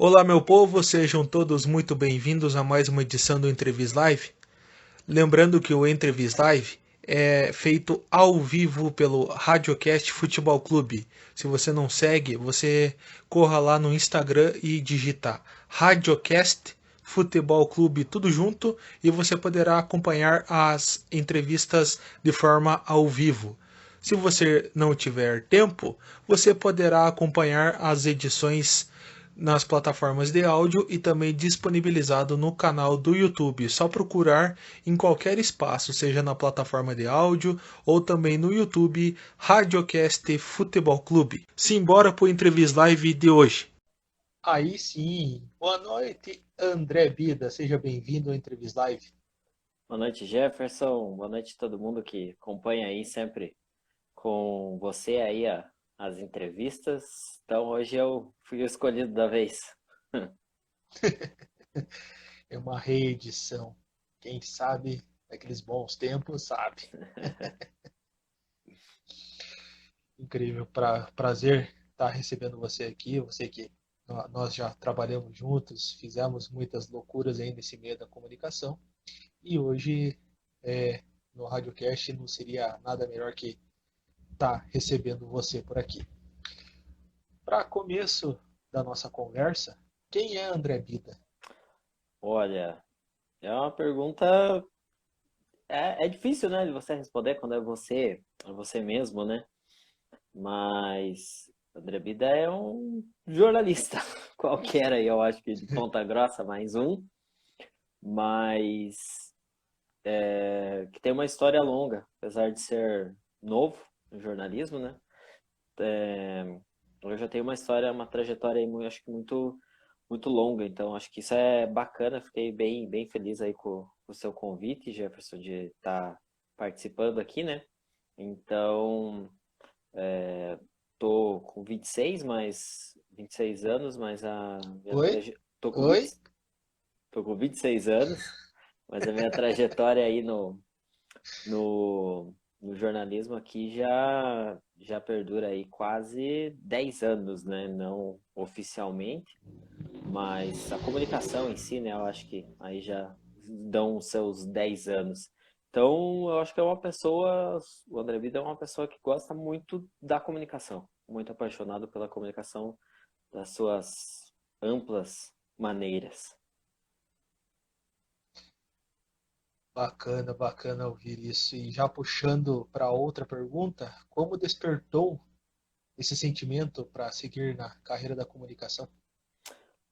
Olá, meu povo, sejam todos muito bem-vindos a mais uma edição do Entrevist Live. Lembrando que o Entrevist Live é feito ao vivo pelo Radiocast Futebol Clube. Se você não segue, você corra lá no Instagram e digita Radiocast Futebol Clube tudo junto e você poderá acompanhar as entrevistas de forma ao vivo. Se você não tiver tempo, você poderá acompanhar as edições nas plataformas de áudio e também disponibilizado no canal do YouTube. Só procurar em qualquer espaço, seja na plataforma de áudio ou também no YouTube, Radiocast Futebol Clube. Simbora pro Entrevista Live de hoje. Aí sim, boa noite, André Bida, seja bem-vindo ao Entrevista Live. Boa noite, Jefferson. Boa noite a todo mundo que acompanha aí sempre com você aí as entrevistas. Então hoje eu fui o escolhido da vez. É uma reedição. Quem sabe daqueles bons tempos sabe. Incrível, prazer estar recebendo você aqui. Você que nós já trabalhamos juntos, fizemos muitas loucuras aí nesse meio da comunicação. E hoje, no Radiocast, não seria nada melhor que estar recebendo você por aqui. Para começo da nossa conversa, quem é André Bida? Olha, é uma pergunta. É difícil, né, de você responder quando é você mesmo, né? Mas André Bida é um jornalista qualquer aí, eu acho que de Ponta Grossa, mais um, mas que tem uma história longa, apesar de ser novo no jornalismo, né? Eu já tenho uma história, uma trajetória aí, acho que muito longa, então acho que isso é bacana. Fiquei bem feliz aí com o seu convite, Jefferson, de estar participando aqui, né? Então, tô com 26 anos, mas a minha Oi? tô com Oi? 20, tô com 26 anos, mas a minha trajetória aí no, no jornalismo aqui já perdura aí quase 10 anos, né? Não oficialmente, mas a comunicação em si, né? Eu acho que aí já dão os seus 10 anos. Então, eu acho que o André Vida é uma pessoa que gosta muito da comunicação, muito apaixonado pela comunicação das suas amplas maneiras. Bacana, bacana ouvir isso. E já puxando para outra pergunta, como despertou esse sentimento para seguir na carreira da comunicação?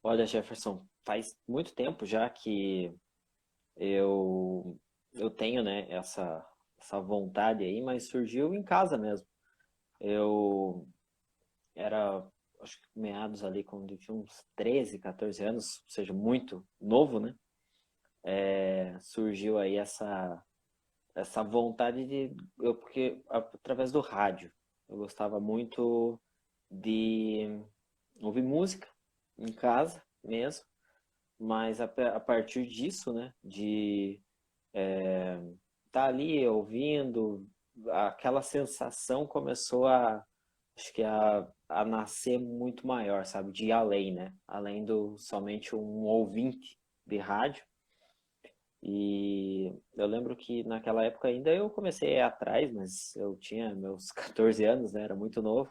Olha, Jefferson, faz muito tempo já que eu eu tenho, né, essa vontade aí, mas surgiu em casa mesmo. Eu era, acho que meados ali, quando eu tinha uns 13, 14 anos, ou seja, muito novo, né? Surgiu aí essa vontade porque através do rádio, eu gostava muito de ouvir música em casa mesmo, mas a partir disso, né, de tá ali ouvindo, aquela sensação começou acho que a nascer muito maior, sabe? De ir além, né? Além do somente um ouvinte de rádio. E eu lembro que naquela época ainda eu comecei a ir atrás, mas eu tinha meus 14 anos, né? Era muito novo,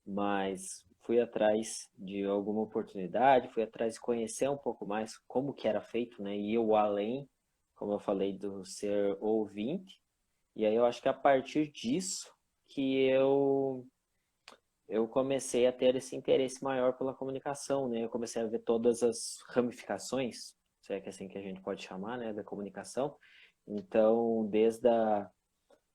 mas fui atrás de alguma oportunidade, fui atrás de conhecer um pouco mais como que era feito, né? E eu além, como eu falei, do ser ouvinte. E aí eu acho que a partir disso que eu comecei a ter esse interesse maior pela comunicação, né? Eu comecei a ver todas as ramificações, se é que é assim que a gente pode chamar, né, da comunicação. Então,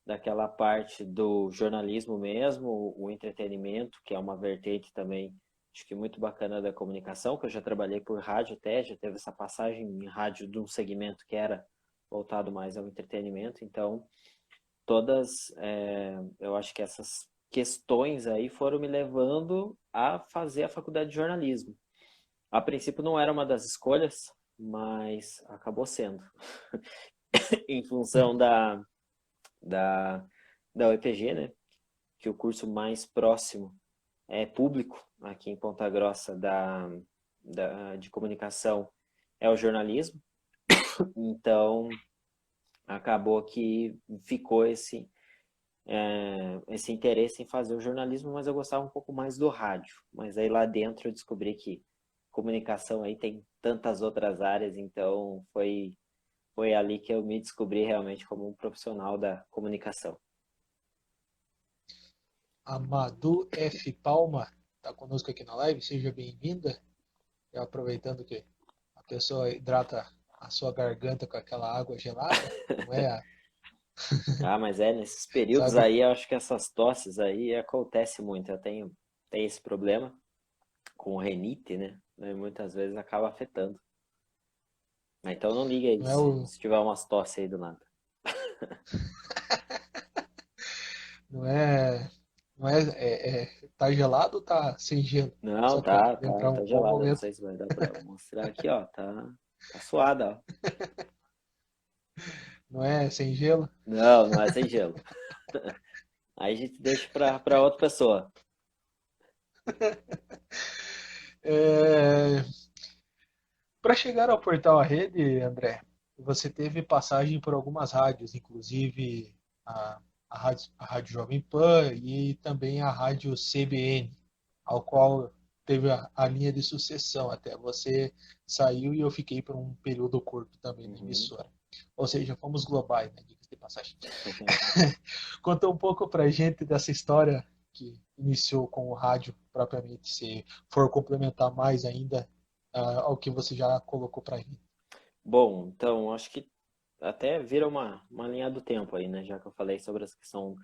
daquela parte do jornalismo mesmo, o entretenimento, que é uma vertente também, acho que muito bacana da comunicação, que eu já trabalhei por rádio até, já teve essa passagem em rádio de um segmento que era voltado mais ao entretenimento. Então, eu acho que essas questões aí foram me levando a fazer a faculdade de jornalismo. A princípio não era uma das escolhas, mas acabou sendo, em função da, da UEPG, né? Que o curso mais próximo é público, aqui em Ponta Grossa de comunicação é o jornalismo, então acabou que ficou esse interesse em fazer o jornalismo, mas eu gostava um pouco mais do rádio. Mas aí lá dentro eu descobri que comunicação aí tem tantas outras áreas, então foi ali que eu me descobri realmente como um profissional da comunicação. A Madu F. Palma está conosco aqui na live, seja bem-vinda. E aproveitando que a pessoa hidrata a sua garganta com aquela água gelada, não é? Ah, mas nesses períodos Sabe? aí, eu acho que essas tosses aí acontece muito. Tenho esse problema com renite, né? E muitas vezes acaba afetando. Mas então não liga aí Não é o, se tiver umas tosses aí do nada. não é, não é, tá gelado ou tá sem gelo? Não, Só para tá, tá, lembrar um tá bom gelado. Não momento. sei se vai dar pra mostrar aqui, ó. Tá suada, ó. Não é sem gelo? Não, não é sem gelo. Aí a gente deixa pra outra pessoa. É, para chegar ao Portal à Rede, André, você teve passagem por algumas rádios, inclusive a, a Rádio Jovem Pan e também a Rádio CBN, ao qual teve a linha de sucessão até. Você saiu e eu fiquei por um período curto também na Uhum. emissora. Ou seja, fomos globais, né? Diga-se de passagem. Conta um pouco pra gente dessa história que iniciou com o rádio propriamente, se for complementar mais ainda ao que você já colocou pra gente. Bom, então acho que até vira uma linha do tempo aí, né? Já que eu falei sobre essa questão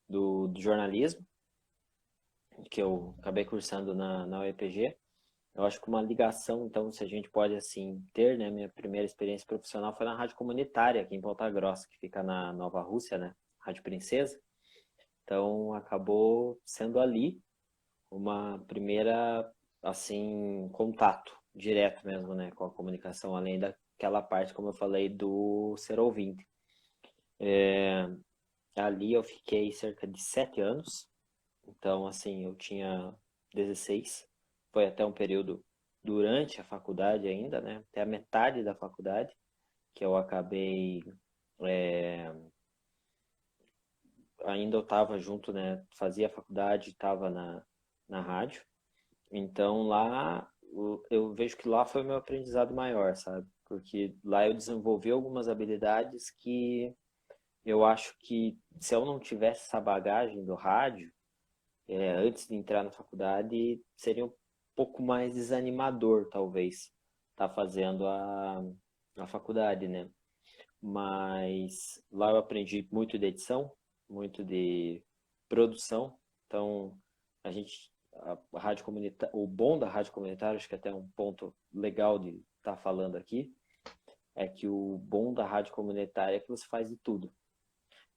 do jornalismo, que eu acabei cursando na UEPG. Eu acho que uma ligação, então, se a gente pode assim ter, né? Minha primeira experiência profissional foi na rádio comunitária aqui em Ponta Grossa, que fica na Nova Rússia, né? Rádio Princesa. Então, acabou sendo ali uma primeira, assim, contato direto mesmo, né? Com a comunicação, além daquela parte, como eu falei, do ser ouvinte. Ali eu fiquei cerca de 7 anos. Então, assim, eu tinha 16. Foi até um período durante a faculdade ainda, né? Até a metade da faculdade, que eu acabei. é, Ainda eu estava junto, né? Fazia a faculdade, estava na rádio. Então lá eu vejo que lá foi o meu aprendizado maior, sabe? Porque lá eu desenvolvi algumas habilidades que eu acho que se eu não tivesse essa bagagem do rádio, antes de entrar na faculdade, seria um pouco mais desanimador, talvez, estar fazendo a faculdade, né? Mas lá eu aprendi muito de edição, muito de produção. Então, a rádio comunitária, o bom da rádio comunitária, acho que até um ponto legal de estar falando aqui, é que o bom da rádio comunitária é que você faz de tudo.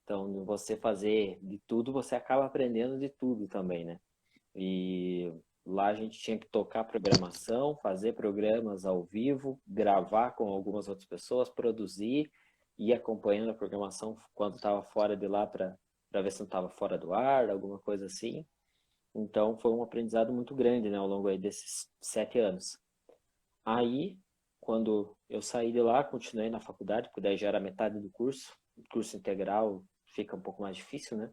Então, você fazer de tudo, você acaba aprendendo de tudo também, né? E lá a gente tinha que tocar programação, fazer programas ao vivo, gravar com algumas outras pessoas, produzir, ir acompanhando a programação quando estava fora de lá para ver se não estava fora do ar, alguma coisa assim. Então foi um aprendizado muito grande, né, ao longo aí desses 7 anos. Aí, quando eu saí de lá, continuei na faculdade, porque daí já era metade do curso. O curso integral fica um pouco mais difícil, né,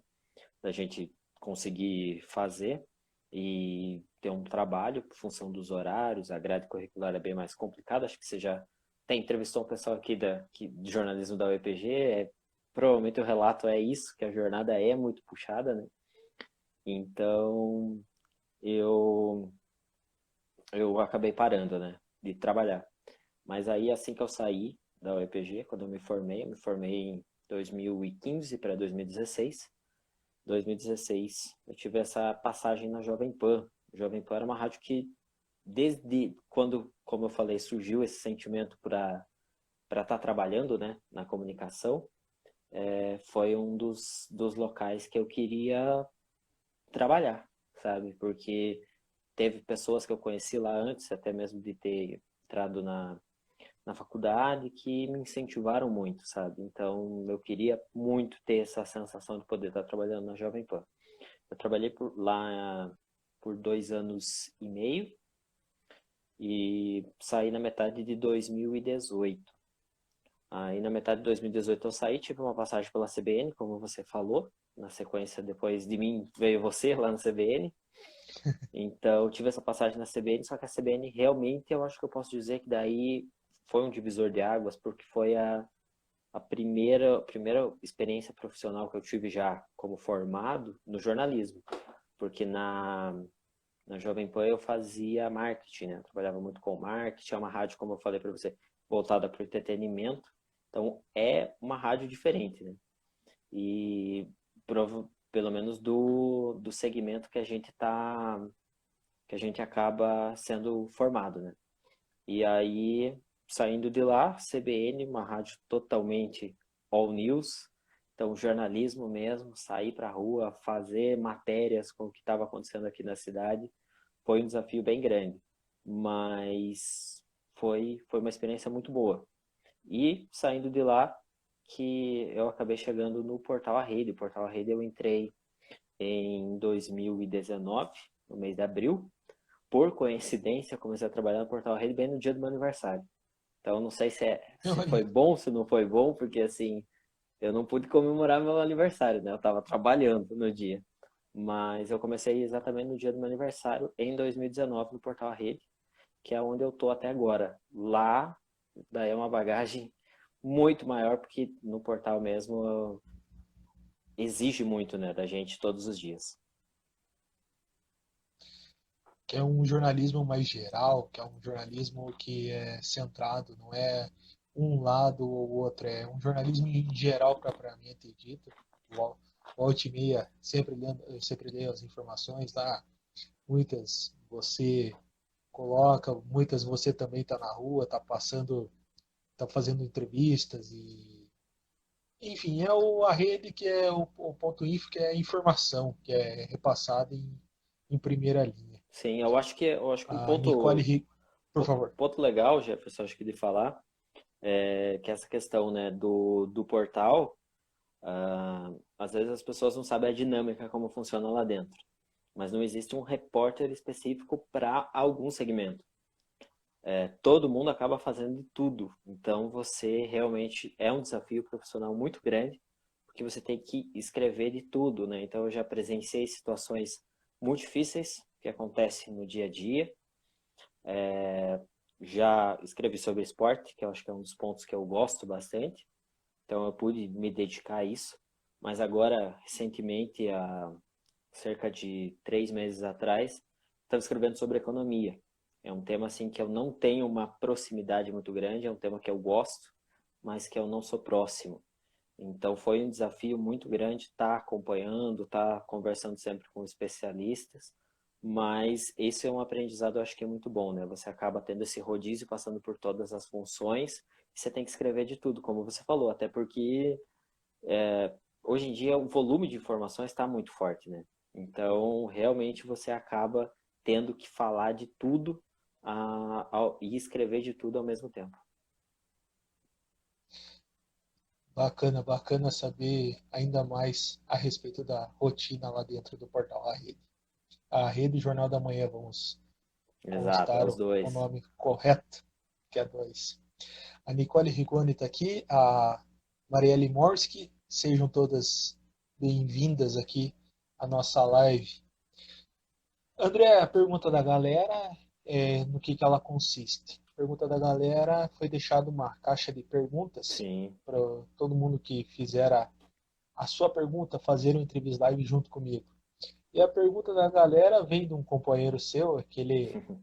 da gente conseguir fazer e ter um trabalho por função dos horários, a grade curricular é bem mais complicada. Acho que você já entrevistou um pessoal aqui de jornalismo da UEPG, provavelmente o relato é isso, que a jornada é muito puxada, né? Então eu, eu acabei parando, né, de trabalhar. Mas aí assim que eu saí da UEPG, quando eu me formei em 2015 para 2016. 2016, eu tive essa passagem na Jovem Pan. Jovem Pan era uma rádio que, desde quando, como eu falei, surgiu esse sentimento para estar trabalhando, né, na comunicação, foi um dos locais que eu queria trabalhar, sabe? Porque teve pessoas que eu conheci lá antes, até mesmo de ter entrado na faculdade, que me incentivaram muito, sabe? Então, eu queria muito ter essa sensação de poder estar trabalhando na Jovem Pan. Eu trabalhei por lá por 2 anos e meio e saí na metade de 2018. Aí na metade de 2018 eu saí, tive uma passagem pela CBN, como você falou. Na sequência, depois de mim, veio você lá na CBN. Então, eu tive essa passagem na CBN, só que a CBN realmente, eu acho que eu posso dizer que daí foi um divisor de águas, porque foi a primeira experiência profissional que eu tive já como formado no jornalismo. Porque na Jovem Pan eu fazia marketing, né? Eu trabalhava muito com marketing, é uma rádio, como eu falei para você, voltada para o entretenimento. Então, é uma rádio diferente, né? E pelo menos do segmento que a gente acaba sendo formado, né? E aí, saindo de lá, CBN, uma rádio totalmente all news, então jornalismo mesmo, sair para a rua, fazer matérias com o que estava acontecendo aqui na cidade, foi um desafio bem grande, mas foi uma experiência muito boa. E saindo de lá, que eu acabei chegando no Portal A Rede. O Portal A Rede eu entrei em 2019, no mês de abril. Por coincidência, comecei a trabalhar no Portal A Rede bem no dia do meu aniversário. Então, não sei se foi Olha, bom, se não foi bom, porque assim, eu não pude comemorar meu aniversário, né? Eu estava trabalhando no dia. Mas eu comecei exatamente no dia do meu aniversário, em 2019, no Portal A Rede, que é onde eu tô até agora. Lá, daí é uma bagagem muito maior, porque no portal mesmo exige muito, né, da gente todos os dias. que é um jornalismo mais geral, que é um jornalismo que é centrado, não é um lado ou outro, é um jornalismo em geral propriamente dito. Volta e meia, sempre leio as informações lá, muitas você coloca, muitas você também está na rua, está passando, está fazendo entrevistas e enfim, a rede que é o ponto info, que é a informação que é repassada em primeira linha. Sim, eu acho que um A Nicole ponto, Rick, por ponto, favor. ponto legal, Jefferson, acho que de falar, é que essa questão, né, do portal, às vezes as pessoas não sabem a dinâmica, como funciona lá dentro. Mas não existe um repórter específico para algum segmento. Todo mundo acaba fazendo de tudo. Então você realmente é um desafio profissional muito grande, porque você tem que escrever de tudo, né? Então eu já presenciei situações muito difíceis que acontecem no dia a dia. Já escrevi sobre esporte, que eu acho que é um dos pontos que eu gosto bastante. Então eu pude me dedicar a isso. Mas agora, recentemente, há cerca de 3 meses atrás, estava escrevendo sobre economia. É um tema assim que eu não tenho uma proximidade muito grande, é um tema que eu gosto, mas que eu não sou próximo. Então foi um desafio muito grande estar acompanhando, estar conversando sempre com especialistas, mas esse é um aprendizado, eu acho que é muito bom, né? Você acaba tendo esse rodízio, passando por todas as funções, e você tem que escrever de tudo, como você falou, até porque hoje em dia o volume de informações está muito forte, né? Então, realmente você acaba tendo que falar de tudo e escrever de tudo ao mesmo tempo. Bacana, bacana saber ainda mais a respeito da rotina lá dentro do portal A Rede. A Rede Jornal da Manhã, vamos Exato, é constar os o dois. nome correto, que é dois. A Nicole Rigoni está aqui, a Marielle Morski, sejam todas bem-vindas aqui à nossa live. André, a pergunta da galera é no que ela consiste. A pergunta da galera foi deixada uma caixa de perguntas Sim. para todo mundo que fizer a sua pergunta fazer um entrevista live junto comigo. E a pergunta da galera vem de um companheiro seu,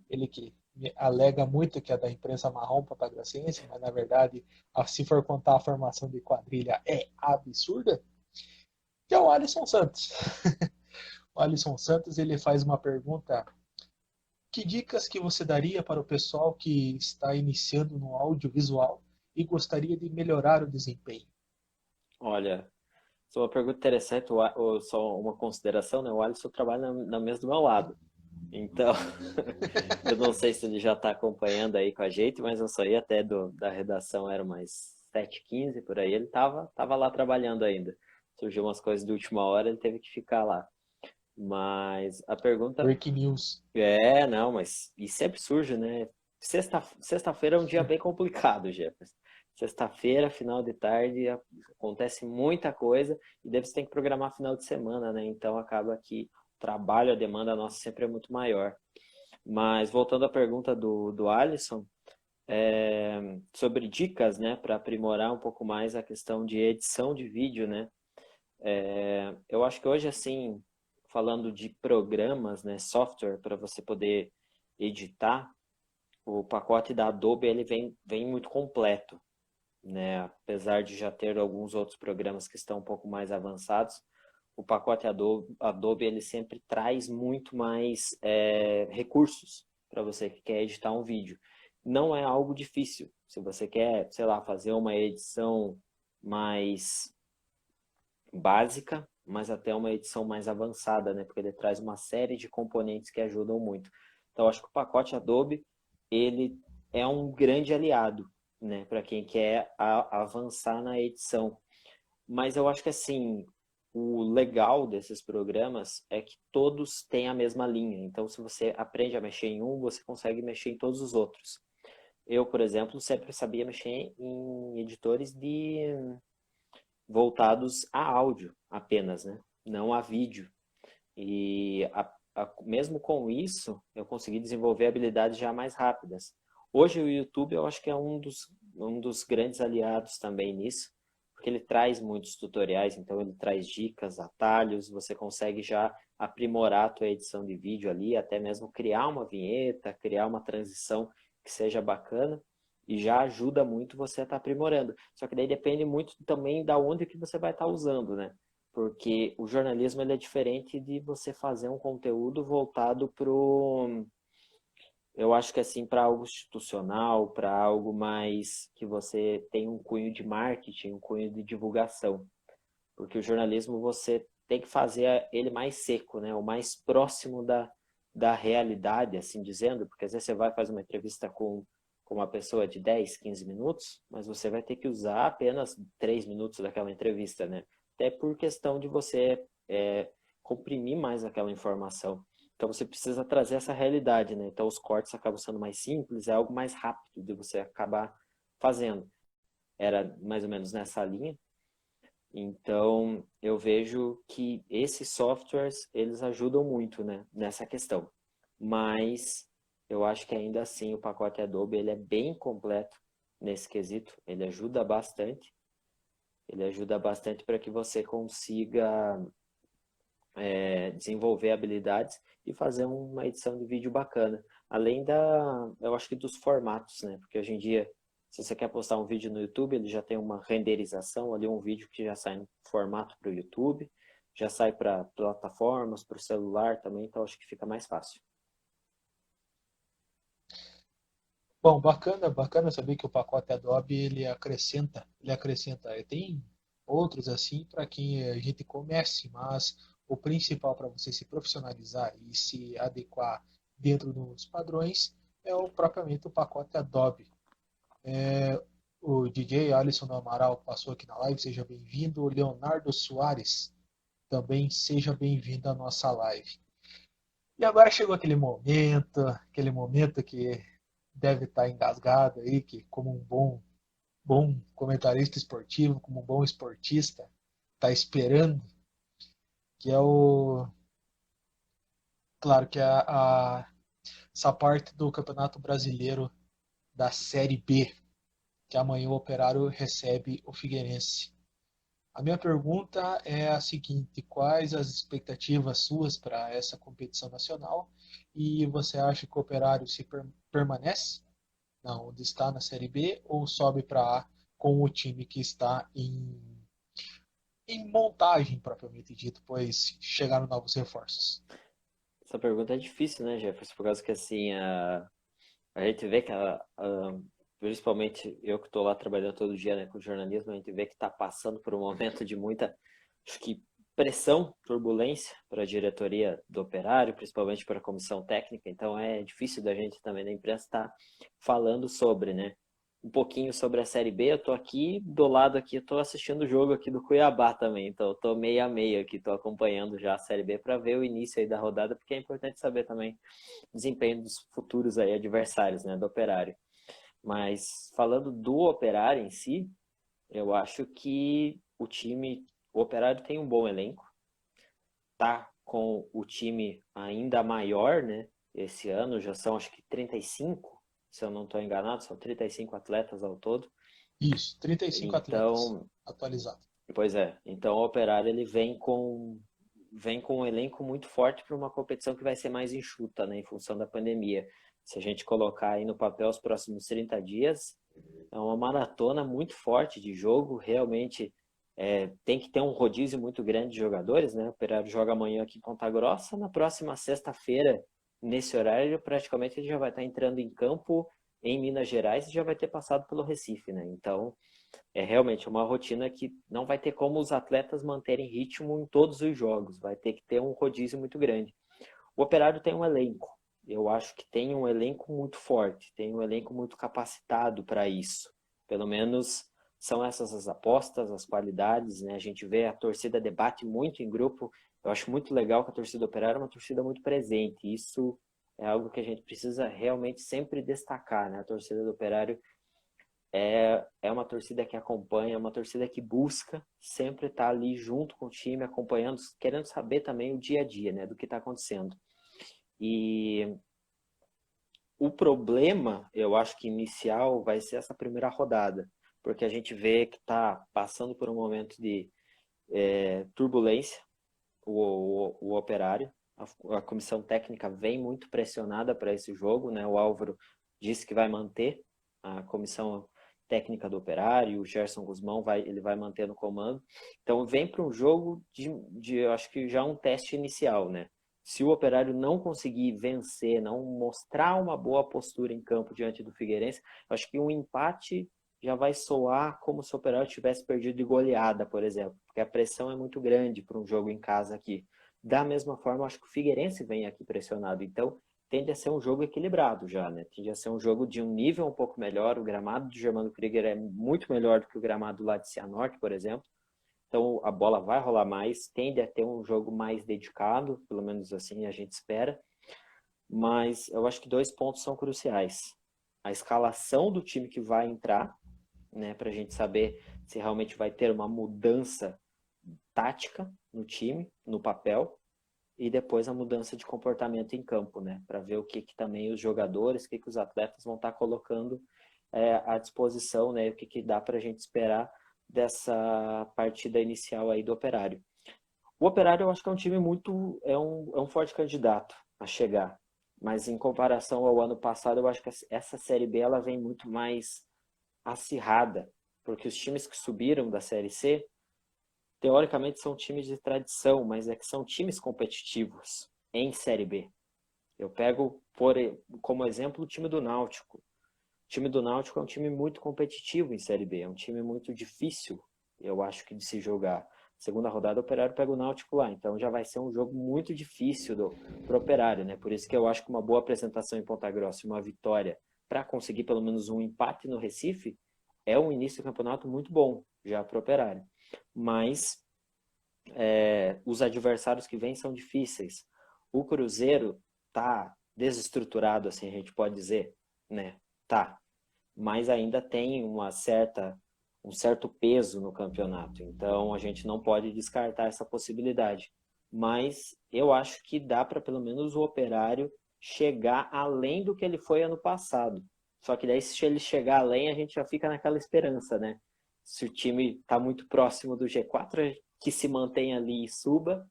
ele que me alega muito que é da imprensa marrom patagracense, mas na verdade, se for contar a formação de quadrilha, é absurda, que é o Alisson Santos. O Alisson Santos ele faz uma pergunta: que dicas que você daria para o pessoal que está iniciando no audiovisual e gostaria de melhorar o desempenho? Olha, isso é uma pergunta interessante, só uma consideração, né? O Alisson trabalha na mesa do meu lado. Então, eu não sei se ele já está acompanhando aí com a gente, mas eu saí até da redação, era mais 7h15 por aí, ele tava lá trabalhando ainda. Surgiu umas coisas de última hora, ele teve que ficar lá. Mas a pergunta Break news. não, mas e sempre surge, né? Sexta-feira é um dia bem complicado, Jefferson. Sexta-feira, final de tarde, acontece muita coisa e daí você tem que programar final de semana, né? Então acaba que o trabalho, a demanda nossa sempre é muito maior. Mas voltando à pergunta do Alisson, sobre dicas, né, para aprimorar um pouco mais a questão de edição de vídeo, né? Eu acho que hoje, assim, falando de programas, né, software para você poder editar, o pacote da Adobe ele vem muito completo, né? Apesar de já ter alguns outros programas que estão um pouco mais avançados, o pacote Adobe ele sempre traz muito mais recursos para você que quer editar um vídeo. Não é algo difícil. Se você quer, sei lá, fazer uma edição mais básica, mas até uma edição mais avançada, né? Porque ele traz uma série de componentes que ajudam muito. Então, acho que o pacote Adobe, ele é um grande aliado, né? Para quem quer avançar na edição. Mas eu acho que, assim, o legal desses programas é que todos têm a mesma linha. Então, se você aprende a mexer em um, você consegue mexer em todos os outros. Eu, por exemplo, sempre sabia mexer em editores voltados a áudio apenas, né? Não a vídeo. E mesmo com isso, eu consegui desenvolver habilidades já mais rápidas. Hoje o YouTube eu acho que é um dos grandes aliados também nisso, porque ele traz muitos tutoriais, então ele traz dicas, atalhos, você consegue já aprimorar a tua edição de vídeo ali, até mesmo criar uma vinheta, criar uma transição que seja bacana e já ajuda muito você a estar aprimorando. Só que daí depende muito também da onde que você vai estar usando, né? Porque o jornalismo ele é diferente de você fazer um conteúdo voltado eu acho que assim, para algo institucional, para algo mais que você tem um cunho de marketing, um cunho de divulgação. Porque o jornalismo você tem que fazer ele mais seco, né? O mais próximo da realidade, assim dizendo, porque às vezes você vai fazer uma entrevista com uma pessoa de 10, 15 minutos, mas você vai ter que usar apenas 3 minutos daquela entrevista, né? Até por questão de você comprimir mais aquela informação. Então você precisa trazer essa realidade, né? Então os cortes acabam sendo mais simples, é algo mais rápido de você acabar fazendo. Era mais ou menos nessa linha. Então, eu vejo que esses softwares, eles ajudam muito, né, nessa questão. Mas eu acho que ainda assim o pacote Adobe, ele é bem completo nesse quesito. Ele ajuda bastante. Ele ajuda bastante para que você consiga desenvolver habilidades e fazer uma edição de vídeo bacana. Além eu acho que dos formatos, né? Porque hoje em dia, se você quer postar um vídeo no YouTube, ele já tem uma renderização ali, um vídeo que já sai no formato para o YouTube, já sai para plataformas, para o celular também, então acho que fica mais fácil. Bom, bacana saber que o pacote Adobe ele acrescenta, tem outros assim para quem a gente comece, mas o principal para você se profissionalizar e se adequar dentro dos padrões é propriamente o pacote Adobe. O DJ Alisson do Amaral passou aqui na live, seja bem-vindo. O Leonardo Soares também seja bem-vindo à nossa live. E agora chegou aquele momento que deve estar engasgado aí, que como um bom comentarista esportivo, como um bom esportista, está esperando, que é claro que essa parte do Campeonato Brasileiro da Série B, que amanhã o Operário recebe o Figueirense. A minha pergunta é a seguinte: quais as expectativas suas para essa competição nacional? E você acha que o Operário se permanece onde está na Série B ou sobe para A com o time que está em montagem propriamente dito, pois chegaram novos reforços? Essa pergunta é difícil, né, Jefferson? Por causa que assim, a gente vê que principalmente eu que estou lá trabalhando todo dia, né, com jornalismo, a gente vê que está passando por um momento de muita, acho que pressão, turbulência para a diretoria do Operário, principalmente para a comissão técnica. Então é difícil da gente também da imprensa estar falando sobre, né? um pouquinho sobre a Série B. Eu tô aqui do lado aqui, eu tô assistindo o jogo aqui do Cuiabá também, então eu tô meio a meio aqui, tô acompanhando já a Série B para ver o início aí da rodada, porque é importante saber também o desempenho dos futuros aí adversários, né, do Operário. Mas falando do Operário em si, eu acho que o Operário tem um bom elenco, tá com o time ainda maior, né? Esse ano já são acho que 35, se eu não estou enganado, são 35 atletas ao todo. Isso, 35 atletas Então, atualizados. pois é, então o Operário ele vem com um elenco muito forte para uma competição que vai ser mais enxuta, né, em função da pandemia. Se a gente colocar aí no papel os próximos 30 dias, é uma maratona muito forte de jogo, realmente tem que ter um rodízio muito grande de jogadores, né? O Operário joga amanhã aqui em Ponta Grossa, na próxima sexta-feira, nesse horário, praticamente ele já vai estar entrando em campo em Minas Gerais e já vai ter passado pelo Recife, né? Então, é realmente uma rotina que não vai ter como os atletas manterem ritmo em todos os jogos, vai ter que ter um rodízio muito grande. O Operário tem um elenco, eu acho que tem um elenco muito forte, tem um elenco muito capacitado para isso. Pelo menos são essas as apostas, as qualidades, né? A gente vê a torcida debate muito em grupo. Eu acho muito legal que a torcida Operária é uma torcida muito presente. Isso é algo que a gente precisa realmente sempre destacar, né? A torcida do Operário é uma torcida que acompanha, é uma torcida que busca sempre estar ali junto com o time, acompanhando, querendo saber também o dia a dia, né, do que está acontecendo. E o problema, eu acho que inicial, vai ser essa primeira rodada, porque a gente vê que está passando por um momento de turbulência, o Operário. A comissão técnica vem muito pressionada para esse jogo, né? O Álvaro disse que vai manter a comissão técnica do Operário, o Gerson Guzmão ele vai manter no comando. Então vem para um jogo eu acho que já um teste inicial, né? Se o Operário não conseguir vencer, não mostrar uma boa postura em campo diante do Figueirense, eu acho que um empate já vai soar como se o Operário tivesse perdido de goleada, por exemplo, porque a pressão é muito grande para um jogo em casa aqui. Da mesma forma, acho que o Figueirense vem aqui pressionado, então tende a ser um jogo equilibrado já, né? Tende a ser um jogo de um nível um pouco melhor. O gramado do Germano Krieger é muito melhor do que o gramado lá de Cianorte, por exemplo. Então a bola vai rolar mais, tende a ter um jogo mais dedicado, pelo menos assim a gente espera. Mas eu acho que dois pontos são cruciais. A escalação do time que vai entrar, né, para a gente saber se realmente vai ter uma mudança tática no time, no papel, e depois a mudança de comportamento em campo, né, para ver o que também os jogadores, o que os atletas vão estar colocando à disposição, né, o que dá para a gente esperar dessa partida inicial aí do Operário. O Operário eu acho que é um time é um forte candidato a chegar, mas em comparação ao ano passado, eu acho que essa Série B ela vem muito mais acirrada, porque os times que subiram da Série C, teoricamente são times de tradição, mas é que são times competitivos em Série B. Eu pego como exemplo o time do Náutico. O time do Náutico é um time muito competitivo em Série B, é um time muito difícil, eu acho que de se jogar. Segunda rodada, o Operário pega o Náutico lá, então já vai ser um jogo muito difícil pro Operário, né? Por isso que eu acho que uma boa apresentação em Ponta Grossa e uma vitória para conseguir pelo menos um empate no Recife é um início do campeonato muito bom já pro Operário. Mas os adversários que vêm são difíceis. O Cruzeiro tá desestruturado, assim a gente pode dizer, né? Tá, mas ainda tem um certo peso no campeonato. Então a gente não pode descartar essa possibilidade. Mas eu acho que dá para pelo menos o Operário chegar além do que ele foi ano passado. Só que daí se ele chegar além, a gente já fica naquela esperança, né? Se o time está muito próximo do G4, que se mantenha ali e suba,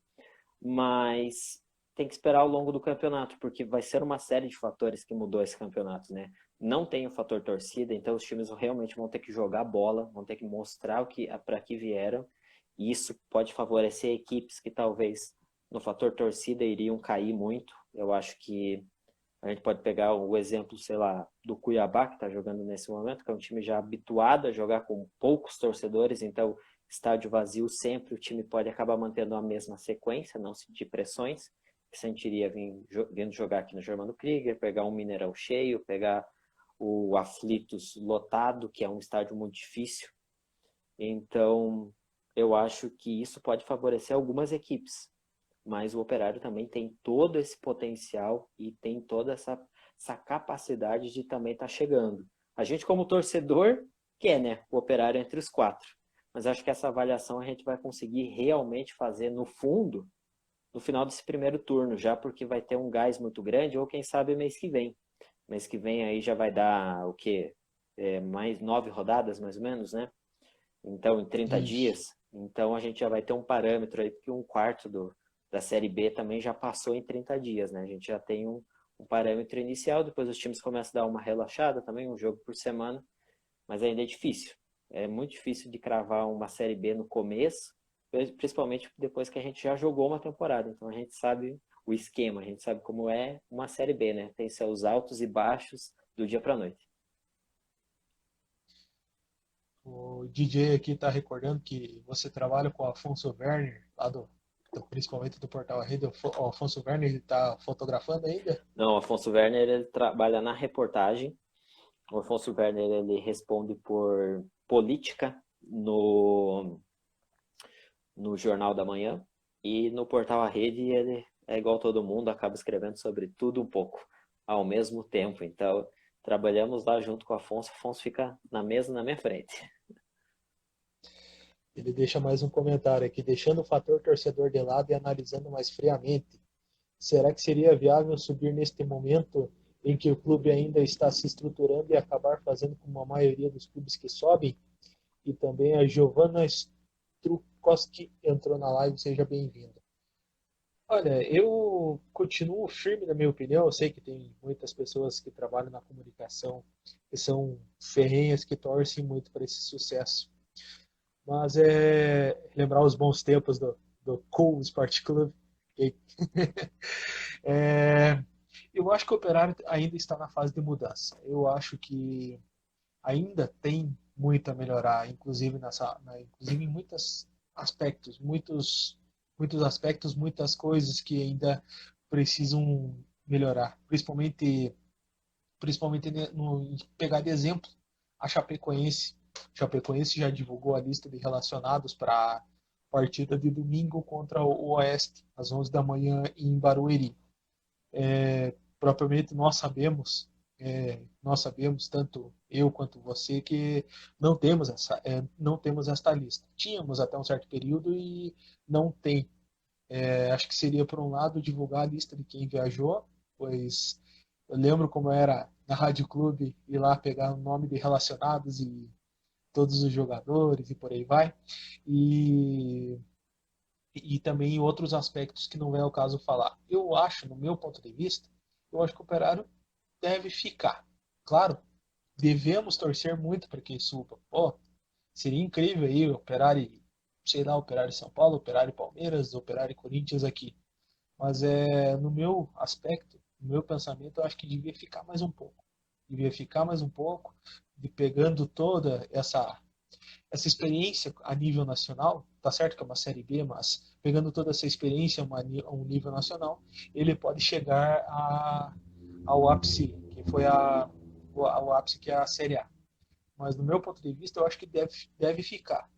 mas tem que esperar ao longo do campeonato, porque vai ser uma série de fatores que mudou esse campeonato, né? Não tem o fator torcida, então os times realmente vão ter que jogar bola, vão ter que mostrar para que vieram, e isso pode favorecer equipes que talvez no fator torcida iriam cair muito. Eu acho que a gente pode pegar o exemplo, sei lá, do Cuiabá, que está jogando nesse momento, que é um time já habituado a jogar com poucos torcedores, então estádio vazio sempre, o time pode acabar mantendo a mesma sequência, não sentir pressões, que sentiria vindo jogar aqui no Germano Krieger, pegar um Mineirão cheio, pegar o Aflitos lotado, que é um estádio muito difícil. Então, eu acho que isso pode favorecer algumas equipes, mas o Operário também tem todo esse potencial e tem toda essa capacidade de também estar chegando. A gente, como torcedor, quer, né, o Operário entre os quatro, mas acho que essa avaliação a gente vai conseguir realmente fazer no fundo, no final desse primeiro turno, já porque vai ter um gás muito grande, ou quem sabe mês que vem. Mês que vem aí já vai dar o quê? Mais 9 rodadas, mais ou menos, né? Então, em 30 Isso. dias. Então, a gente já vai ter um parâmetro aí, porque um quarto da Série B também já passou em 30 dias, né? A gente já tem um parâmetro inicial, depois os times começam a dar uma relaxada também, um jogo por semana, mas ainda é difícil. É muito difícil de cravar uma Série B no começo, principalmente depois que a gente já jogou uma temporada. Então, a gente sabe o esquema, a gente sabe como é uma Série B, né? Tem seus altos e baixos do dia para noite. O DJ aqui está recordando que você trabalha com o Afonso Werner, principalmente do Portal Rede. O Afonso Werner está fotografando ainda? Não, o Afonso Werner ele trabalha na reportagem. O Afonso Werner ele responde por política no Jornal da Manhã e no Portal A Rede ele é igual todo mundo, acaba escrevendo sobre tudo um pouco ao mesmo tempo. Então, trabalhamos lá junto com o Afonso. O Afonso fica na mesa na minha frente. Ele deixa mais um comentário aqui, deixando o fator torcedor de lado e analisando mais friamente. Será que seria viável subir neste momento em que o clube ainda está se estruturando e acabar fazendo como a maioria dos clubes que sobem? E também a Giovanna Strukowski entrou na live, seja bem-vinda. Olha, eu continuo firme na minha opinião. Eu sei que tem muitas pessoas que trabalham na comunicação que são ferrenhas, que torcem muito para esse sucesso. Mas é lembrar os bons tempos do Cool Sport Club. É, eu acho que o Operário ainda está na fase de mudança. Eu acho que ainda tem muito a melhorar, inclusive inclusive em muitos aspectos, muitos aspectos, muitas coisas que ainda precisam melhorar, principalmente no pegar de exemplo a Chapecoense. Chapecoense já divulgou a lista de relacionados para a partida de domingo contra o Oeste, às 11 da manhã em Barueri. Propriamente nós sabemos, tanto eu quanto você, que não temos esta lista. Tínhamos até um certo período e não tem. Acho que seria, por um lado, divulgar a lista de quem viajou, pois eu lembro como era na Rádio Clube ir lá pegar o nome de relacionados e todos os jogadores e por aí vai. E, e também outros aspectos que não é o caso falar. Eu acho, no meu ponto de vista, eu acho que o Operário deve ficar. Claro, devemos torcer muito para que suba. Pô, seria incrível aí o Operário, sei lá, Operário São Paulo, Operário Palmeiras, Operário Corinthians aqui. Mas no meu aspecto, no meu pensamento, eu acho que devia ficar mais um pouco. Devia ficar mais um pouco, de pegando toda essa experiência a nível nacional, tá certo que é uma Série B, mas pegando toda essa experiência a um nível nacional, ele pode chegar ao ápice, que foi o ápice que é a Série A. Mas no meu ponto de vista, eu acho que deve ficar.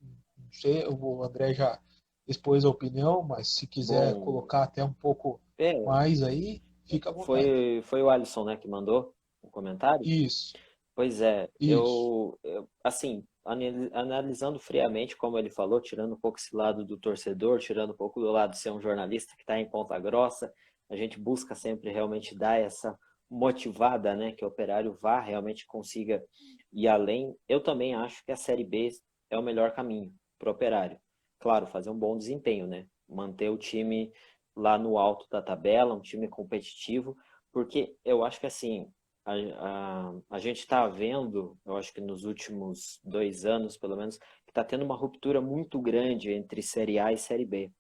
Não sei, o André já expôs a opinião, mas se quiser Bom, colocar até um pouco é, mais aí, fica à vontade. foi o Alisson, né, que mandou um comentário. Isso, Pois é, isso. assim, analisando friamente, como ele falou, tirando um pouco esse lado do torcedor, tirando um pouco do lado de ser um jornalista que está em Ponta Grossa, a gente busca sempre realmente dar essa motivada, né, que o Operário vá realmente consiga ir além. Eu também acho que a Série B é o melhor caminho para o Operário. Claro, fazer um bom desempenho, né? Manter o time lá no alto da tabela, um time competitivo, porque eu acho que assim a gente está vendo, eu acho que nos últimos 2 anos, pelo menos, que está tendo uma ruptura muito grande entre Série A e Série B.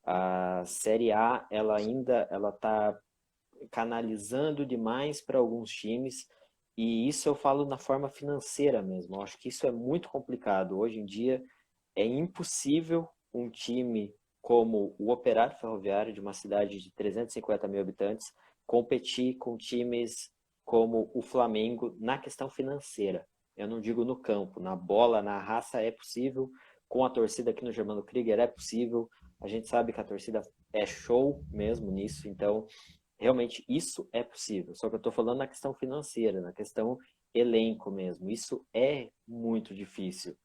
A Série A, ela está canalizando demais para alguns times, e isso eu falo na forma financeira mesmo. Eu acho que isso é muito complicado. Hoje em dia é impossível um time como o Operário Ferroviário, de uma cidade de 350 mil habitantes, competir com times como o Flamengo na questão financeira. Eu não digo no campo, na bola, na raça é possível, com a torcida aqui no Germano Krieger é possível, a gente sabe que a torcida é show mesmo nisso, então realmente isso é possível, só que eu estou falando na questão financeira, na questão elenco mesmo, isso é muito difícil.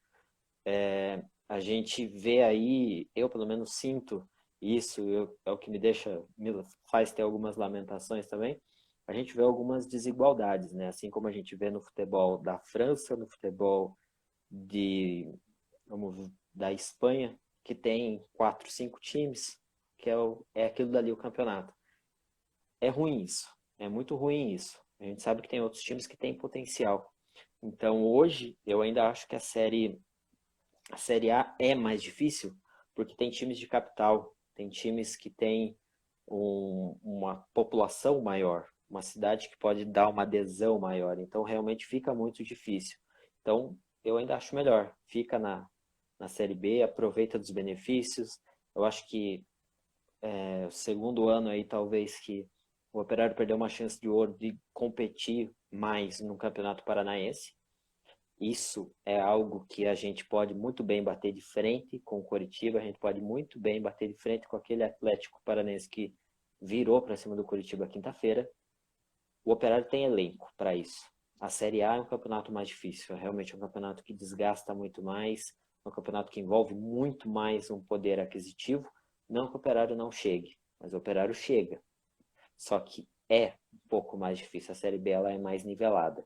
A gente vê aí, eu pelo menos sinto isso, é o que me faz ter algumas lamentações também. A gente vê algumas desigualdades, né? Assim como a gente vê no futebol da França, no futebol de, da Espanha, que tem 4, 5 times, que é aquilo dali o campeonato. É ruim isso, é muito ruim isso. A gente sabe que tem outros times que têm potencial. Então hoje eu ainda acho que a Série A é mais difícil porque tem times de capital, tem times que têm uma população maior, uma cidade que pode dar uma adesão maior. Então, realmente fica muito difícil. Então, eu ainda acho melhor. Fica na Série B, aproveita dos benefícios. Eu acho que o segundo ano aí, talvez que o Operário perdeu uma chance de ouro de competir mais no Campeonato Paranaense. Isso é algo que a gente pode muito bem bater de frente com o Coritiba, a gente pode muito bem bater de frente com aquele Atlético Paranense que virou para cima do Coritiba quinta-feira. O Operário tem elenco para isso. A Série A é um campeonato mais difícil, é realmente um campeonato que desgasta muito mais, é um campeonato que envolve muito mais um poder aquisitivo. Não que o Operário não chegue, mas o Operário chega. Só que é um pouco mais difícil. A Série B ela é mais nivelada.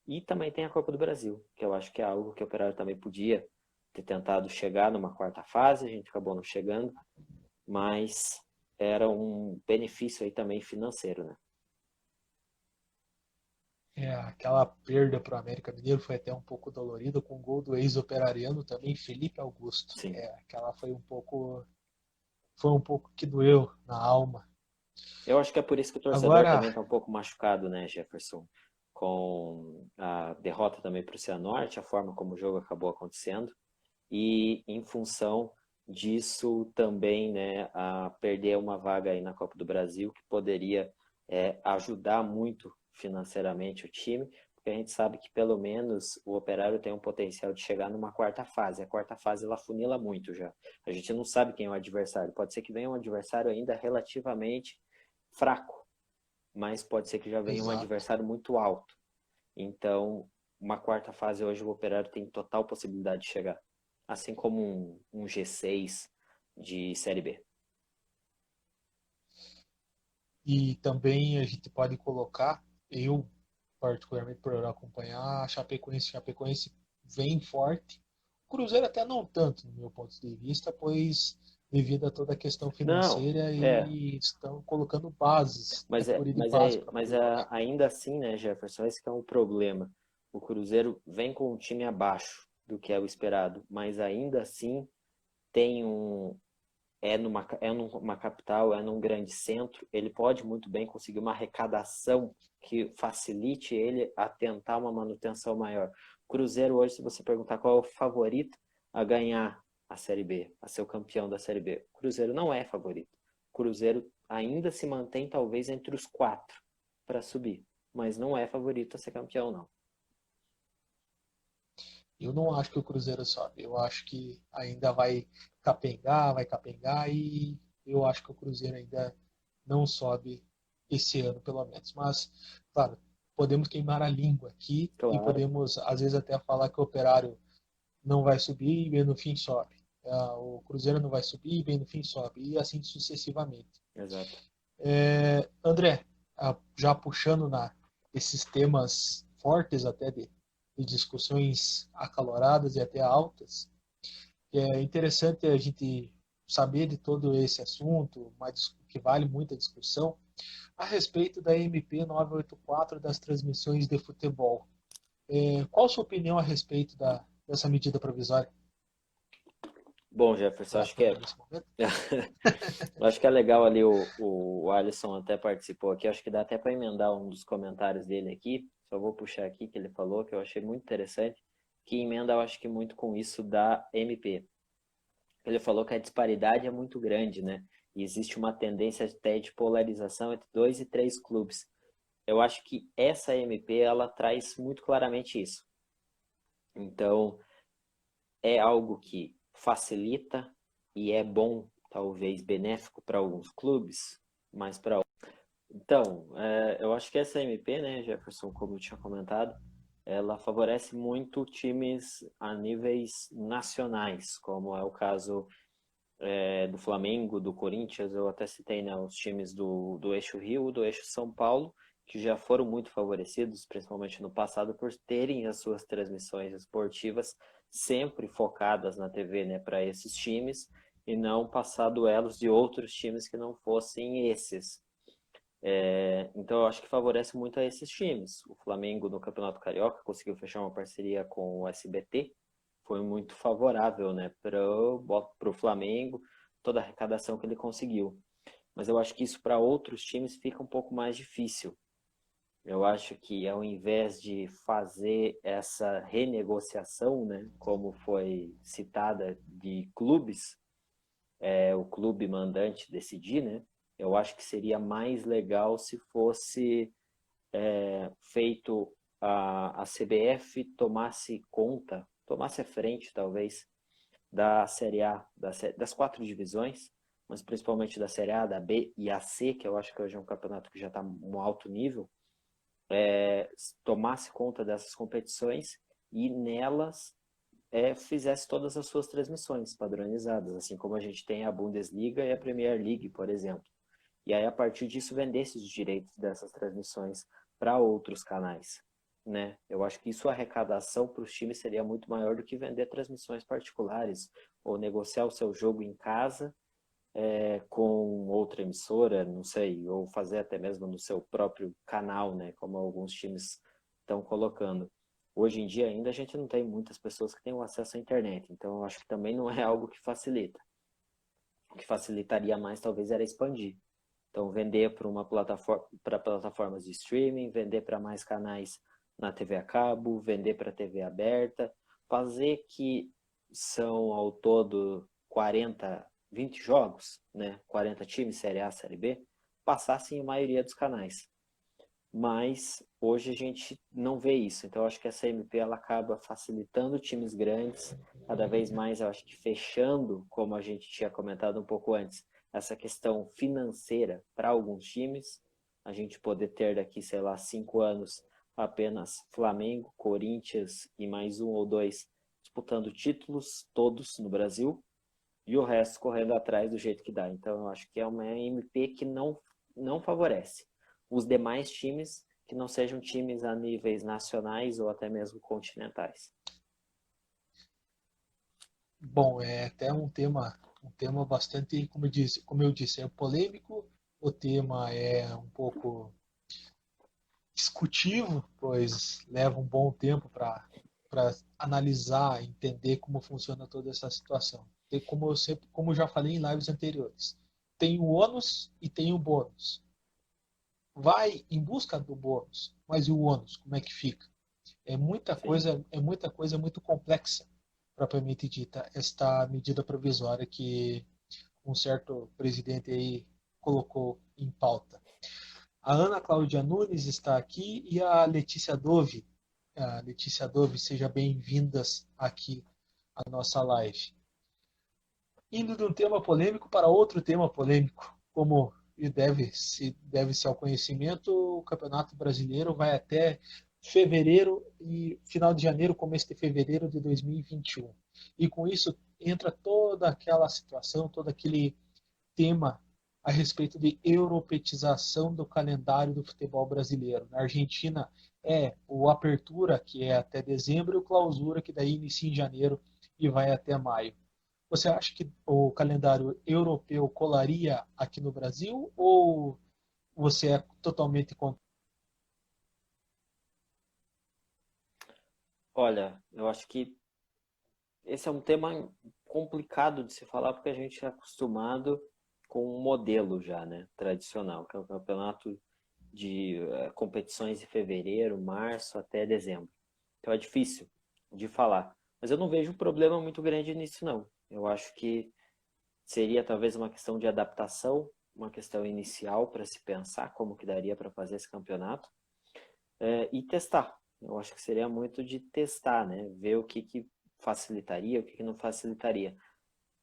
E também tem a Copa do Brasil, que eu acho que é algo que o Operário também podia ter tentado chegar numa quarta fase, a gente acabou não chegando, mas era um benefício aí também financeiro, né? Aquela perda para o América Mineiro foi até um pouco dolorida, com o gol do ex-operariano também, Felipe Augusto. Sim. Aquela foi um pouco que doeu na alma. Eu acho que é por isso que o torcedor Agora, também está um pouco machucado, né, Jefferson? Com a derrota também para o Cianorte, a forma como o jogo acabou acontecendo, e em função disso também, né, a perder uma vaga aí na Copa do Brasil, que poderia ajudar muito financeiramente o time, porque a gente sabe que pelo menos o Operário tem um potencial de chegar numa quarta fase. A quarta fase ela funila muito já. A gente não sabe quem é o adversário. Pode ser que venha um adversário ainda relativamente fraco, mas pode ser que já venha um exato. adversário muito alto. Então, uma quarta fase hoje o Operário tem total possibilidade de chegar, assim como um G6 de Série B. E também a gente pode colocar, eu particularmente por acompanhar a Chapecoense. Chapecoense vem forte. O Cruzeiro até não tanto, no meu ponto de vista, pois devido a toda a questão Não, financeira e estão colocando bases, categoria de base para poder jogar. ainda assim, né, Jefferson, esse que é um problema. O Cruzeiro vem com um time abaixo do que é o esperado, mas ainda assim tem numa capital, é num grande centro, ele pode muito bem conseguir uma arrecadação que facilite ele a tentar uma manutenção maior. O Cruzeiro hoje, se você perguntar qual é o favorito a ganhar a Série B, a ser o campeão da Série B, o Cruzeiro não é favorito. O Cruzeiro ainda se mantém talvez entre os 4 para subir, mas não é favorito a ser campeão, não. Eu não acho que o Cruzeiro sobe. Eu acho que ainda vai capengar e eu acho que o Cruzeiro ainda não sobe esse ano, pelo menos. Mas, claro, podemos queimar a língua aqui e Claro, podemos, às vezes, até falar que o Operário não vai subir e bem no fim sobe. O Cruzeiro não vai subir e bem no fim sobe. E assim sucessivamente. exato. André, já puxando esses temas fortes até de discussões acaloradas e até altas, é interessante a gente saber de todo esse assunto, mas que vale muita discussão, a respeito da MP 984 das transmissões de futebol. Qual a sua opinião a respeito dessa medida provisória Bom, Jefferson, para tratar nesse momento? acho que é legal ali o Alisson até participou aqui. Acho que dá até para emendar um dos comentários dele aqui. Só vou puxar aqui que ele falou, que eu achei muito interessante, que emenda, eu acho que muito com isso da MP. Ele falou que a disparidade é muito grande, né? E existe uma tendência até de polarização entre 2 e 3 clubes. eu acho que essa MP ela traz muito claramente isso. Então, é algo que facilita e é bom, talvez benéfico para alguns clubes, mas para então, eu acho que essa MP, né, Jefferson, como eu tinha comentado, ela favorece muito times a níveis nacionais, como é o caso do Flamengo, do Corinthians, eu até citei, né, os times do eixo Rio, do eixo São Paulo, que já foram muito favorecidos, principalmente no passado, por terem as suas transmissões esportivas sempre focadas na TV, né, para esses times, e não passar duelos de outros times que não fossem esses. Então eu acho que favorece muito a esses times. O Flamengo no Campeonato Carioca conseguiu fechar uma parceria com o SBT, foi muito favorável, né, para o Flamengo, toda a arrecadação que ele conseguiu. Mas eu acho que isso para outros times fica um pouco mais difícil. Eu acho que ao invés de fazer essa renegociação, né, como foi citada de clubes, o clube mandante decidir, né, eu acho que seria mais legal se fosse feito a CBF tomasse conta, tomasse a frente, talvez, da Série A, das 4 divisões, mas principalmente da Série A, da B e a C, que eu acho que hoje é um campeonato que já está no alto nível, tomasse conta dessas competições e nelas fizesse todas as suas transmissões padronizadas, assim como a gente tem a Bundesliga e a Premier League, por exemplo. E aí, a partir disso, vendesse os direitos dessas transmissões para outros canais. Né? Eu acho que isso, a arrecadação para os times seria muito maior do que vender transmissões particulares ou negociar o seu jogo em casa com outra emissora, não sei, ou fazer até mesmo no seu próprio canal, né? Como alguns times estão colocando. Hoje em dia ainda a gente não tem muitas pessoas que têm acesso à internet, então eu acho que também não é algo que facilita. O que facilitaria mais talvez era expandir. Então, vender para uma plataforma, para plataformas de streaming, vender para mais canais na TV a cabo, vender para TV aberta, fazer que são ao todo 40, 20 jogos, né? 40 times, Série A, Série B, passassem a maioria dos canais. Mas hoje a gente não vê isso. Então, eu acho que essa MP ela acaba facilitando times grandes, cada vez mais, eu acho que fechando, como a gente tinha comentado um pouco antes, essa questão financeira para alguns times, a gente poder ter daqui, sei lá, 5 anos apenas Flamengo, Corinthians e mais um ou dois disputando títulos todos no Brasil e o resto correndo atrás do jeito que dá. Então eu acho que é uma MP que não favorece os demais times que não sejam times a níveis nacionais ou até mesmo continentais. Bom, é até um tema bastante, como eu disse, é polêmico. O tema é um pouco discutivo, pois leva um bom tempo para analisar, entender como funciona toda essa situação. Tem como eu sempre, como eu já falei em lives anteriores, tem o ônus e tem o bônus. Vai em busca do bônus, mas e o ônus, como é que fica? Sim. É muita coisa muito complexa, propriamente dita, esta medida provisória que um certo presidente aí colocou em pauta. A Ana Cláudia Nunes está aqui e a Letícia Dove. A Letícia Dove, seja bem-vindas aqui à nossa live. Indo de um tema polêmico para outro tema polêmico, como deve-se ao conhecimento, o Campeonato Brasileiro vai até fevereiro e final de janeiro, começo de fevereiro de 2021. E com isso entra toda aquela situação, todo aquele tema a respeito de europeização do calendário do futebol brasileiro. Na Argentina é o Apertura, que é até dezembro, e o Clausura, que daí inicia em janeiro e vai até maio. Você acha que o calendário europeu colaria aqui no Brasil ou você é totalmente contra? Olha, eu acho que esse é um tema complicado de se falar porque a gente é acostumado com um modelo já, né, tradicional, que é o campeonato de competições de fevereiro, março até dezembro. Então é difícil de falar. Mas eu não vejo um problema muito grande nisso, não. Eu acho que seria talvez uma questão de adaptação uma questão inicial para se pensar como que daria para fazer esse campeonato e testar. Eu acho que seria muito de testar, né? Ver o que facilitaria, o que não facilitaria.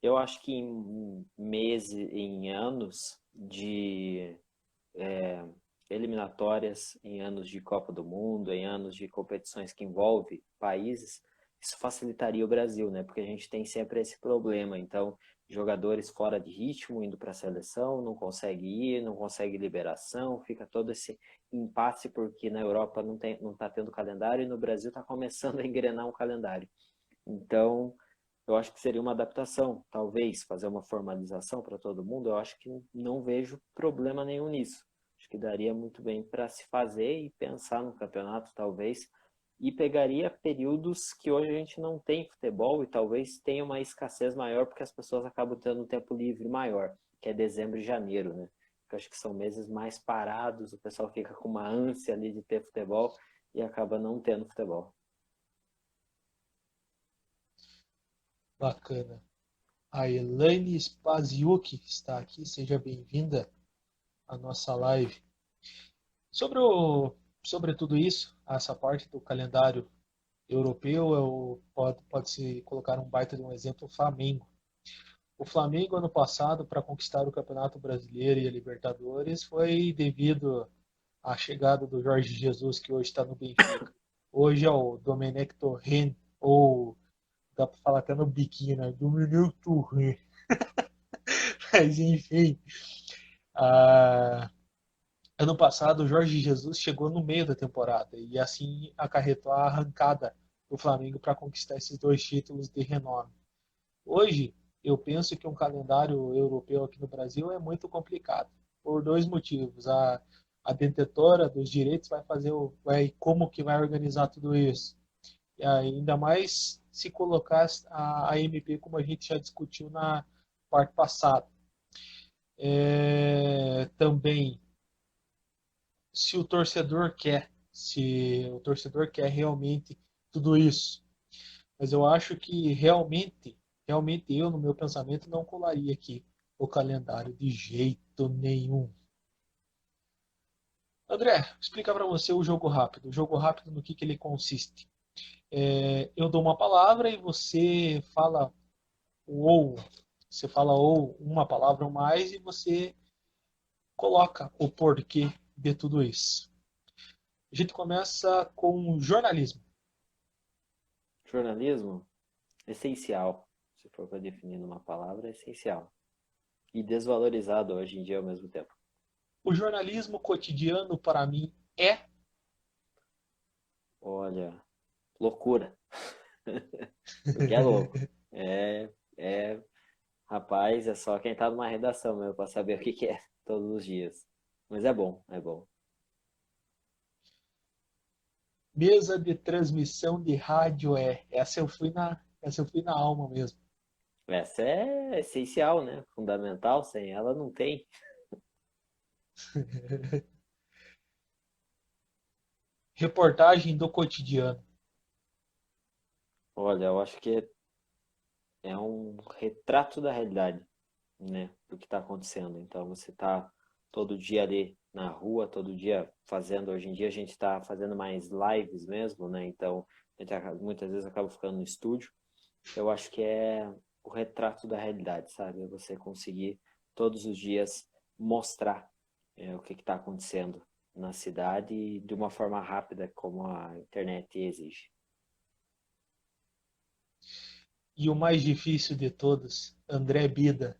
Eu acho que em meses, em anos de eliminatórias, em anos de Copa do Mundo, em anos de competições que envolvem países, isso facilitaria o Brasil, né? Porque a gente tem sempre esse problema. Então, jogadores fora de ritmo indo para a seleção, não consegue ir, não consegue liberação, fica todo esse impasse porque na Europa não está tendo calendário e no Brasil está começando a engrenar um calendário. Então, eu acho que seria uma adaptação, talvez fazer uma formalização para todo mundo. Eu acho que não vejo problema nenhum nisso. Acho que daria muito bem para se fazer e pensar no campeonato, talvez, e pegaria períodos que hoje a gente não tem futebol e talvez tenha uma escassez maior porque as pessoas acabam tendo um tempo livre maior, que é dezembro e janeiro, né? Eu acho que são meses mais parados, o pessoal fica com uma ânsia ali de ter futebol e acaba não tendo futebol. Bacana. A Elaine Spaziuk está aqui, seja bem-vinda à nossa live. Sobre, sobre tudo isso, essa parte do calendário europeu, pode-se colocar um baita de um exemplo, o Flamengo. O Flamengo, ano passado, para conquistar o Campeonato Brasileiro e a Libertadores, foi devido à chegada do Jorge Jesus, que hoje está no Benfica. Hoje é o Domenech Torrent, ou dá para falar até no biquinho, né? Domenech Torrent. Mas, enfim, ah, ano passado o Jorge Jesus chegou no meio da temporada e assim acarretou a arrancada do Flamengo para conquistar esses dois títulos de renome. Hoje, eu penso que um calendário europeu aqui no Brasil é muito complicado, por dois motivos. A detentora dos direitos vai fazer como que vai organizar tudo isso. E ainda mais se colocar a MP como a gente já discutiu na parte passada. Também, se o torcedor quer realmente tudo isso. Mas eu acho que realmente eu, no meu pensamento, não colaria aqui o calendário de jeito nenhum. André, explica para você o jogo rápido. O jogo rápido, no que ele consiste? Eu dou uma palavra e ou você fala ou uma palavra ou mais e você coloca o porquê de tudo isso. A gente começa com jornalismo. Jornalismo, essencial. Se for para definir numa palavra, é essencial. E desvalorizado hoje em dia ao mesmo tempo. O jornalismo cotidiano, para mim, é Olha, loucura. Porque é louco. É, é, rapaz, é só quem tá numa redação mesmo para saber o que é todos os dias. Mas é bom, é bom. mesa de transmissão de rádio. Essa eu fui na alma mesmo. Essa é essencial, né? Fundamental, sem ela não tem. Reportagem do cotidiano. Olha, eu acho que é um retrato da realidade, né? Do que está acontecendo. Então você está todo dia ali na rua, todo dia fazendo. Hoje em dia a gente está fazendo mais lives mesmo, né? Então a gente muitas vezes acaba ficando no estúdio. Eu acho que é o retrato da realidade, sabe? É você conseguir todos os dias mostrar o que está acontecendo na cidade de uma forma rápida, como a internet exige. E o mais difícil de todos, André Bida.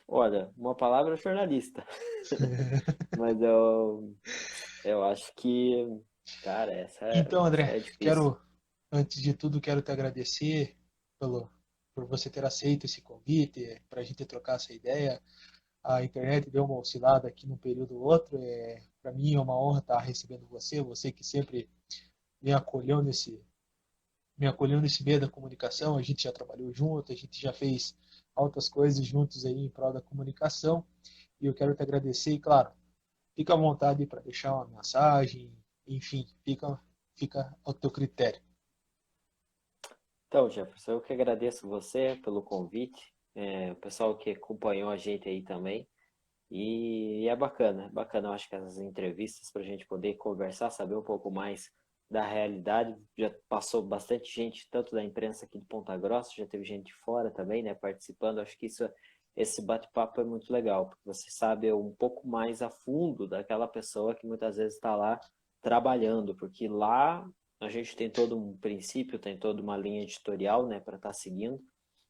Olha, uma palavra é jornalista, mas eu acho que, cara, Então, essa André, é difícil. antes de tudo, quero te agradecer por você ter aceito esse convite, para a gente trocar essa ideia. A internet deu uma oscilada aqui num período ou outro. Para mim é uma honra estar recebendo você que sempre me acolheu nesse meio da comunicação. A gente já trabalhou junto, a gente já fez altas coisas juntos aí em prol da comunicação. E eu quero te agradecer e, claro, fica à vontade para deixar uma mensagem, enfim, fica ao teu critério. Então, Jefferson, eu que agradeço você pelo convite. o pessoal que acompanhou a gente aí também. E é bacana, eu acho que as entrevistas para a gente poder conversar, saber um pouco mais da realidade. Já passou bastante gente, tanto da imprensa aqui de Ponta Grossa, já teve gente de fora também, né, participando. Acho que esse bate-papo é muito legal, porque você sabe um pouco mais a fundo daquela pessoa que muitas vezes está lá trabalhando, porque lá a gente tem todo um princípio, tem toda uma linha editorial, né, para estar seguindo.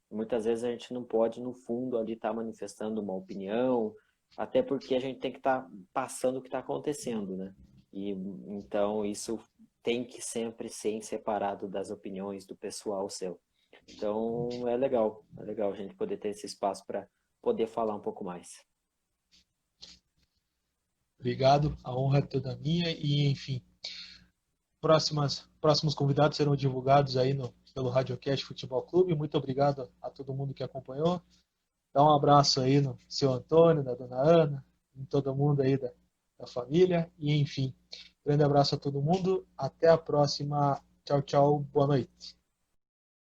Muitas vezes a gente não pode, no fundo, ali estar manifestando uma opinião, até porque a gente tem que estar passando o que está acontecendo, né? E então isso tem que sempre ser separado das opiniões do pessoal seu. Então é legal a gente poder ter esse espaço para poder falar um pouco mais. Obrigado, a honra é toda minha e, enfim, próximos convidados serão divulgados aí pelo Radiocast Futebol Clube. Muito obrigado a todo mundo que acompanhou. Dá um abraço aí no seu Antônio, da dona Ana, em todo mundo aí da família. E, enfim, grande abraço a todo mundo. Até a próxima. Tchau, tchau. Boa noite.